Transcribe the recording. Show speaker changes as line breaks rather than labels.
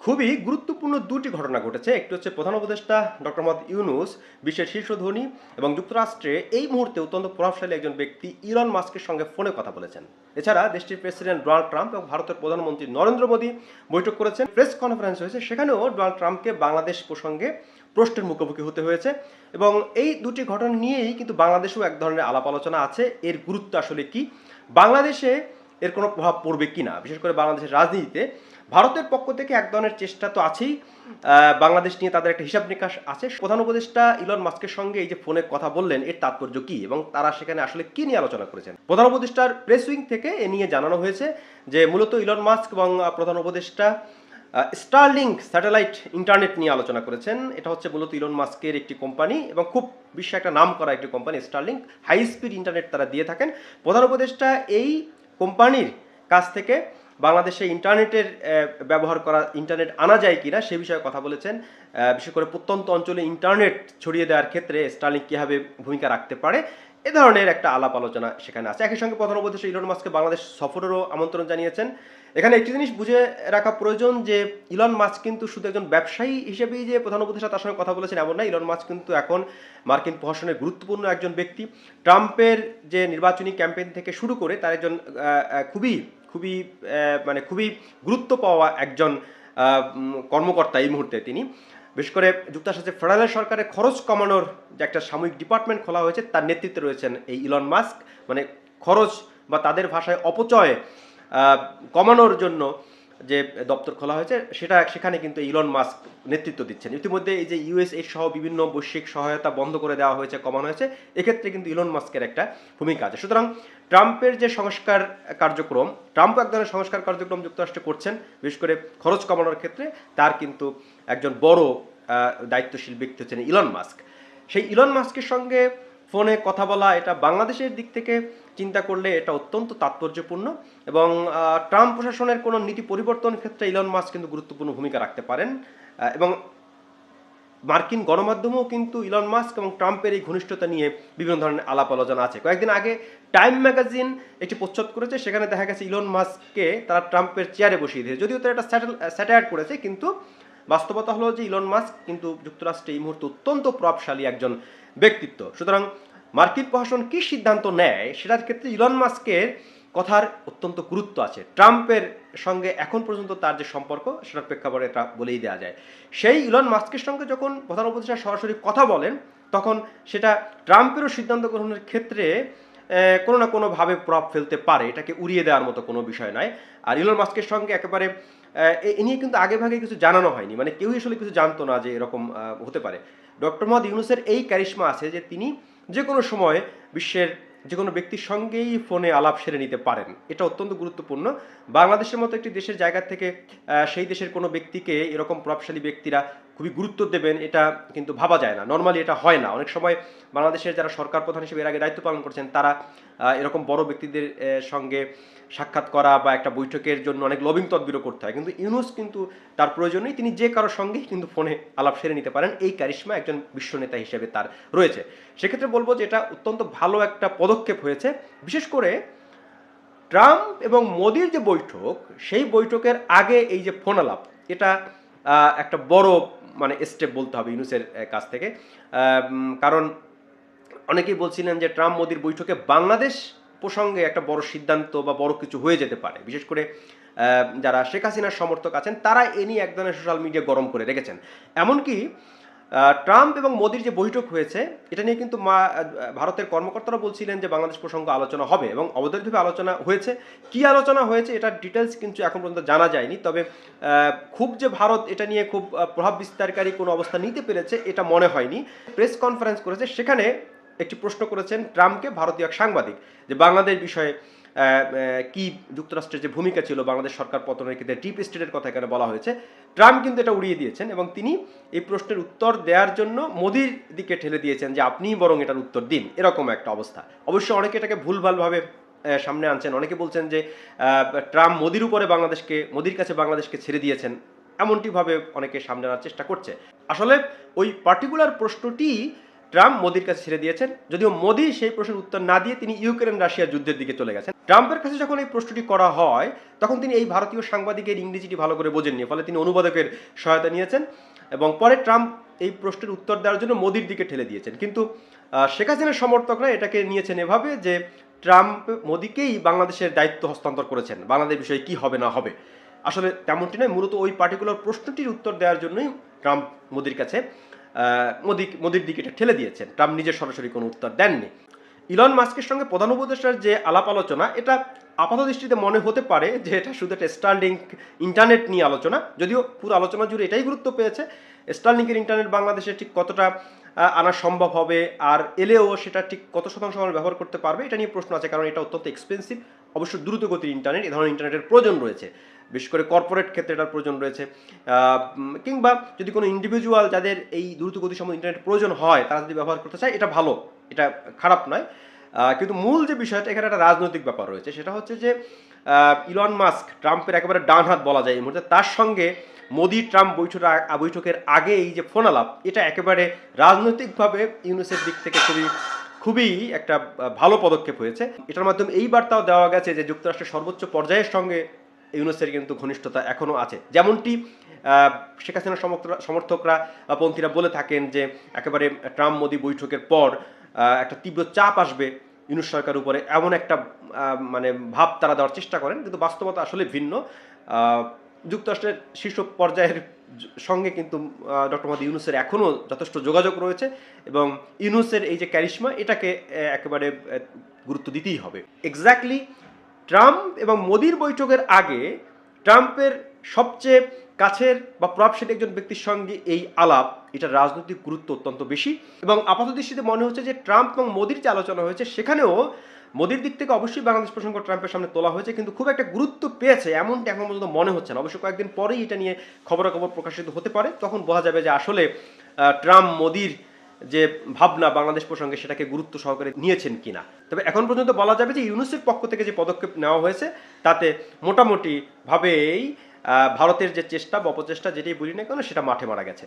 খুবই গুরুত্বপূর্ণ দুটি ঘটনা ঘটেছে। একটি হচ্ছে প্রধান উপদেষ্টা ডক্টর মোহাম্মদ ইউনূস বিশ্বের শীর্ষ ধনী এবং যুক্তরাষ্ট্রে এই মুহূর্তে অত্যন্ত প্রভাবশালী একজন ব্যক্তি ইলন মাস্কের সঙ্গে ফোনে কথা বলেছেন। এছাড়া দেশটির প্রেসিডেন্ট ডোনাল্ড ট্রাম্প এবং ভারতের প্রধানমন্ত্রী নরেন্দ্র মোদী বৈঠক করেছেন। প্রেস কনফারেন্স হয়েছে, সেখানেও ডোনাল্ড ট্রাম্পকে বাংলাদেশ প্রসঙ্গে প্রশ্নের মুখোমুখি হতে হয়েছে এবং এই দুটি ঘটনা নিয়েই কিন্তু বাংলাদেশেও এক ধরনের আলাপ আলোচনা আছে। এর গুরুত্ব আসলে কি, বাংলাদেশে এর কোনো প্রভাব পড়বে কিনা, বিশেষ করে বাংলাদেশের রাজনীতিতে ভারতের পক্ষ থেকে এক ধরনের চেষ্টা তো আছেই। বাংলাদেশ নিয়ে তাদের একটা হিসাব নিকাশ আছে। প্রধান উপদেষ্টা ইলন মাস্কের সঙ্গে এই যে ফোনে কথা বললেন, এর তাৎপর্য কি এবং তারা সেখানে আসলে কি নিয়ে আলোচনা করেছেন। প্রধান উপদেষ্টার প্রেস উইং থেকে এ নিয়ে জানানো হয়েছে যে মূলত ইলন মাস্ক এবং প্রধান উপদেষ্টা স্টারলিংক স্যাটেলাইট ইন্টারনেট নিয়ে আলোচনা করেছেন। এটা হচ্ছে মূলত ইলন মাস্কের একটি কোম্পানি এবং খুব বিশ্বে একটা নাম করা একটি company Starlink. High speed internet তারা দিয়ে থাকেন। প্রধান উপদেষ্টা এই কোম্পানির কাছ থেকে বাংলাদেশে ইন্টারনেটের ব্যবহার করা, ইন্টারনেট আনা যায় কিনা সে বিষয়ে কথা বলেছেন। বিশেষ করে প্রত্যন্ত অঞ্চলে ইন্টারনেট ছড়িয়ে দেওয়ার ক্ষেত্রে স্টারলিংক কীভাবে ভূমিকা রাখতে পারে, এ ধরনের একটা আলাপ আলোচনা সেখানে আছে। একই সঙ্গে প্রধান উপদেষ্টা ইলন মাস্ককে বাংলাদেশ সফরেরও আমন্ত্রণ জানিয়েছেন। এখানে একটি জিনিস বুঝে রাখা প্রয়োজন যে ইলন মাস্ক কিন্তু শুধু একজন ব্যবসায়ী হিসেবেই যে প্রধান উপদেষ্টা তার সঙ্গে কথা বলেছেন এমন না। ইলন মাস্ক কিন্তু এখন মার্কিন প্রশাসনের গুরুত্বপূর্ণ একজন ব্যক্তি। ট্রাম্পের যে নির্বাচনী ক্যাম্পেইন থেকে শুরু করে তার একজন খুবই গুরুত্ব পাওয়া একজন কর্মকর্তা এই মুহূর্তে তিনি। বিশেষ করে যুক্তরাষ্ট্রের ফেডারেল সরকারের খরচ কমানোর যে একটা সাময়িক ডিপার্টমেন্ট খোলা হয়েছে তার নেতৃত্বে রয়েছেন এই ইলন মাস্ক। মানে খরচ বা তাদের ভাষায় অপচয় কমানোর জন্য যে দপ্তর খোলা হয়েছে সেখানে কিন্তু ইলন মাস্ক নেতৃত্ব দিচ্ছেন। ইতিমধ্যে এই যে ইউএসএইড সহ বিভিন্ন বৈশ্বিক সহায়তা বন্ধ করে দেওয়া হয়েছে, কমানো হয়েছে, এক্ষেত্রে কিন্তু ইলন মাস্কের একটা ভূমিকা আছে। সুতরাং ট্রাম্পের যে সংস্কার কার্যক্রম, ট্রাম্প এক ধরনের সংস্কার কার্যক্রম যুক্তরাষ্ট্রে করছেন, বিশেষ করে খরচ কমানোর ক্ষেত্রে তার কিন্তু একজন বড় দায়িত্বশীল ব্যক্তি হচ্ছেন ইলন মাস্ক। সেই ইলন মাস্কের সঙ্গে ফোনে কথা বলা, এটা বাংলাদেশের দিক থেকে চিন্তা করলে এটা অত্যন্ত তাৎপর্যপূর্ণ এবং ট্রাম্প প্রশাসনের কোনো নীতি পরিবর্তনের ক্ষেত্রে ইলন মাস্ক কিন্তু গুরুত্বপূর্ণ ভূমিকা রাখতে পারেন। এবং মার্কিন গণমাধ্যমেও কিন্তু ইলন মাস্ক এবং ট্রাম্পের এই ঘনিষ্ঠতা নিয়ে বিভিন্ন ধরনের আলাপ আলোচনা আছে। কয়েকদিন আগে টাইম ম্যাগাজিন একটি প্রচ্ছদ করেছে, সেখানে দেখা গেছে ইলন মাস্ককে তারা ট্রাম্পের চেয়ারে বসিয়ে দিয়েছে। যদিও তারা একটা স্যাটায়ার করেছে, কিন্তু বাস্তবতা হলো যে ইলন মাস্ক কিন্তু যুক্তরাষ্ট্রে এই মুহূর্তে অত্যন্ত প্রভাবশালী একজন ব্যক্তিত্ব। সুতরাং মার্কিন প্রশাসন কী সিদ্ধান্ত নেয় সেটার ক্ষেত্রে ইলন মাস্কের কথার অত্যন্ত গুরুত্ব আছে। ট্রাম্পের সঙ্গে এখন পর্যন্ত তার যে সম্পর্ক সেটার প্রেক্ষাপটে এটা বলেই দেওয়া যায়। সেই ইলন মাস্কের সঙ্গে যখন প্রধান উপদেষ্টা সরাসরি কথা বলেন, তখন সেটা ট্রাম্পেরও সিদ্ধান্ত গ্রহণের ক্ষেত্রে কোনো না কোনোভাবে প্রভাব ফেলতে পারে। এটাকে উড়িয়ে দেওয়ার মতো কোনো বিষয় নয়। আর ইলন মাস্কের সঙ্গে একেবারে এ নিয়ে কিন্তু আগেভাগে কিছু জানানো হয়নি, মানে কেউই আসলে কিছু জানতো না যে এরকম হতে পারে। ডক্টর মোহাম্মদ ইউনূসের এই ক্যারিশমা আছে যে তিনি যে কোনো সময় বিশ্বের যে কোনো ব্যক্তির সঙ্গেই ফোনে আলাপ সেরে নিতে পারেন। এটা অত্যন্ত গুরুত্বপূর্ণ। বাংলাদেশের মতো একটি দেশের জায়গা থেকে সেই দেশের কোনো ব্যক্তিকে এরকম প্রভাবশালী ব্যক্তিরা খুবই গুরুত্ব দেবেন, এটা কিন্তু ভাবা যায় না। নর্মালি এটা হয় না। অনেক সময় বাংলাদেশের যারা সরকার প্রধান হিসেবে এর আগে দায়িত্ব পালন করছেন তারা এরকম বড় ব্যক্তিদের সঙ্গে সাক্ষাৎ করা বা একটা বৈঠকের জন্য অনেক লবিং তদবিরও করতে হয়, কিন্তু ইউনূস কিন্তু তার প্রয়োজন নেই। তিনি যে কারোর সঙ্গেই কিন্তু ফোনে আলাপ সেরে নিতে পারেন। এই ক্যারিশমা একজন বিশ্বনেতা হিসেবে তার রয়েছে। সেক্ষেত্রে বলবো যে এটা অত্যন্ত ভালো একটা পদক্ষেপ হয়েছে। বিশেষ করে ট্রাম্প এবং মোদির যে বৈঠক, সেই বৈঠকের আগে এই যে ফোন আলাপ, এটা একটা বড় স্টেপ বলতে হবে ইউনূসের কাছ থেকে। কারণ অনেকেই বলছিলেন যে ট্রাম্প মোদির বৈঠকে বাংলাদেশ প্রসঙ্গে একটা বড় সিদ্ধান্ত বা বড় কিছু হয়ে যেতে পারে। বিশেষ করে যারা শেখ হাসিনার সমর্থক আছেন তারা এ নিয়ে এক ধরনের সোশ্যাল মিডিয়া গরম করে রেখেছেন। এমনকি ট্রাম্প এবং মোদির যে বৈঠক হয়েছে এটা নিয়ে কিন্তু ভারতের কর্মকর্তারা বলছিলেন যে বাংলাদেশ প্রসঙ্গ আলোচনা হবে এবং অবধারিতভাবে আলোচনা হয়েছে। কি আলোচনা হয়েছে এটার ডিটেলস কিন্তু এখন পর্যন্ত জানা যায়নি। তবে খুব যে ভারত এটা নিয়ে খুব প্রভাব বিস্তারকারী কোনো অবস্থা নিতে পেরেছে এটা মনে হয়নি। প্রেস কনফারেন্স করেছে, সেখানে একটি প্রশ্ন করেছেন ট্রাম্পকে ভারতীয় এক সাংবাদিক যে বাংলাদেশ বিষয়ে কি যুক্তরাষ্ট্রের যে ভূমিকা ছিল বাংলাদেশ সরকার পতনের ক্ষেত্রে ডিপ স্টেটের কথা এখানে বলা হয়েছে। ট্রাম্প কিন্তু এটা উড়িয়ে দিয়েছেন এবং তিনি এই প্রশ্নের উত্তর দেওয়ার জন্য মোদির দিকে ঠেলে দিয়েছেন যে আপনিই বরং এটার উত্তর দিন, এরকম একটা অবস্থা। অবশ্য অনেকে এটাকে ভুলভালভাবে সামনে আনছেন। অনেকে বলছেন যে ট্রাম্প মোদির কাছে বাংলাদেশকে ছেড়ে দিয়েছেন, এমনটিভাবে অনেকে সামনে আনার চেষ্টা করছে। আসলে ওই পার্টিকুলার প্রশ্নটি ট্রাম্প মোদির কাছে ছেড়ে দিয়েছেন, যদিও মোদি সেই প্রশ্নের উত্তর না দিয়ে তিনি ইউক্রেন রাশিয়া যুদ্ধের দিকে চলে গেছেন। ট্রাম্পের কাছে যখন এই প্রশ্নটি করা হয় তখন তিনি এই ভারতীয় সাংবাদিকের ইংরেজিটি ভালো করে বোঝেননি, ফলে তিনি অনুবাদকের সহায়তা নিয়েছেন এবং পরে ট্রাম্প এই প্রশ্নের উত্তর দেওয়ার জন্য মোদির দিকে ঠেলে দিয়েছেন। কিন্তু শেখ হাসিনার সমর্থকরা এটাকে নিয়েছেন এভাবে যে ট্রাম্প মোদিকেই বাংলাদেশের দায়িত্ব হস্তান্তর করেছেন, বাংলাদেশ বিষয়ে কি হবে না হবে। আসলে তেমনটি নয়, মূলত ওই পার্টিকুলার প্রশ্নটির উত্তর দেওয়ার জন্যই ট্রাম্প মোদির কাছে মোদির দিকে এটা ঠেলে দিয়েছেন। ট্রাম্প নিজের সরাসরি কোনো উত্তর দেননি। ইলন মাস্কের সঙ্গে প্রধান উপদেষ্টার যে আলাপ আলোচনা, এটা আপাত দৃষ্টিতে মনে হতে পারে যে এটা শুধু একটা স্টারলিংক ইন্টারনেট নিয়ে আলোচনা, যদিও পুরো আলোচনা জুড়ে এটাই গুরুত্ব পেয়েছে স্টারলিংকের ইন্টারনেট বাংলাদেশে ঠিক কতটা আনা সম্ভব হবে, আর এলেও সেটা ঠিক কত শতাংশ মানুষ ব্যবহার করতে পারবে, এটা নিয়ে প্রশ্ন আছে। কারণ এটা অত্যন্ত এক্সপেন্সিভ, অবশ্য দ্রুত গতির ইন্টারনেট, এ ধরনের ইন্টারনেটের প্রয়োজন রয়েছে, বিশেষ করে কর্পোরেট ক্ষেত্রে এটার প্রয়োজন রয়েছে, কিংবা যদি কোনো ইন্ডিভিজুয়াল যাদের এই দ্রুত গতিসম্পন্ন ইন্টারনেট প্রয়োজন হয় তারা যদি ব্যবহার করতে চায়, এটা ভালো, এটা খারাপ নয়। কিন্তু মূল যে বিষয়টা এখানে একটা রাজনৈতিক ব্যাপার রয়েছে, সেটা হচ্ছে যে ইলন মাস্ক ট্রাম্পের একেবারে ডান হাত বলা যায় এই মুহূর্তে, তার সঙ্গে মোদি ট্রাম্প বৈঠকের আগে এই যে ফোন আলাপ, এটা একেবারে রাজনৈতিকভাবে ইউনুসের দিক থেকে খুবই একটা ভালো পদক্ষেপ হয়েছে। এটার মাধ্যমে এই বার্তাও দেওয়া গেছে যে যুক্তরাষ্ট্রের সর্বোচ্চ পর্যায়ের সঙ্গে ইউনুসের কিন্তু ঘনিষ্ঠতা এখনও আছে। যেমনটি শেখ হাসিনার সমর্থকরা পন্থীরা বলে থাকেন যে একেবারে ট্রাম্প মোদি বৈঠকের পর একটা তীব্র চাপ আসবে ইউনুস সরকার উপরে, এমন একটা মানে ভাব তারা দেওয়ার চেষ্টা করেন, কিন্তু বাস্তবতা আসলে ভিন্ন। যুক্তরাষ্ট্রের শীর্ষ পর্যায়ের সঙ্গে কিন্তু ডক্টর মোহাম্মদ ইউনুসের এখনও যথেষ্ট যোগাযোগ রয়েছে এবং ইউনুসের এই যে ক্যারিশমা, এটাকে একেবারে গুরুত্ব দিতেই হবে। এক্স্যাক্টলি ট্রাম্প এবং মোদির বৈঠকের আগে ট্রাম্পের সবচেয়ে কাছের বা প্রভাবশালী একজন ব্যক্তির সঙ্গে এই আলাপ, এটার রাজনৈতিক গুরুত্ব অত্যন্ত বেশি এবং আপাত দৃষ্টিতে মনে হচ্ছে যে ট্রাম্প এবং মোদির যে আলোচনা হয়েছে সেখানেও মোদির দিক থেকে অবশ্যই বাংলাদেশ প্রসঙ্গ ট্রাম্পের সামনে তোলা হয়েছে, কিন্তু খুব একটা গুরুত্ব পেয়েছে এমনটি এখন পর্যন্ত মনে হচ্ছে না। অবশ্য কয়েকদিন পরেই এটা নিয়ে খবরাখবর প্রকাশিত হতে পারে, তখন বোঝা যাবে যে আসলে ট্রাম্প মোদির যে ভাবনা বাংলাদেশ প্রসঙ্গে সেটাকে গুরুত্ব সহকারে নিয়েছেন কিনা। তবে এখন পর্যন্ত বলা যাবে যে ইউনুসের পক্ষ থেকে যে পদক্ষেপ নেওয়া হয়েছে তাতে মোটামুটি ভাবেই ভারতের যে চেষ্টা বা অপচেষ্টা যেটাই বলি না কেন সেটা মাঠে মারা গেছে।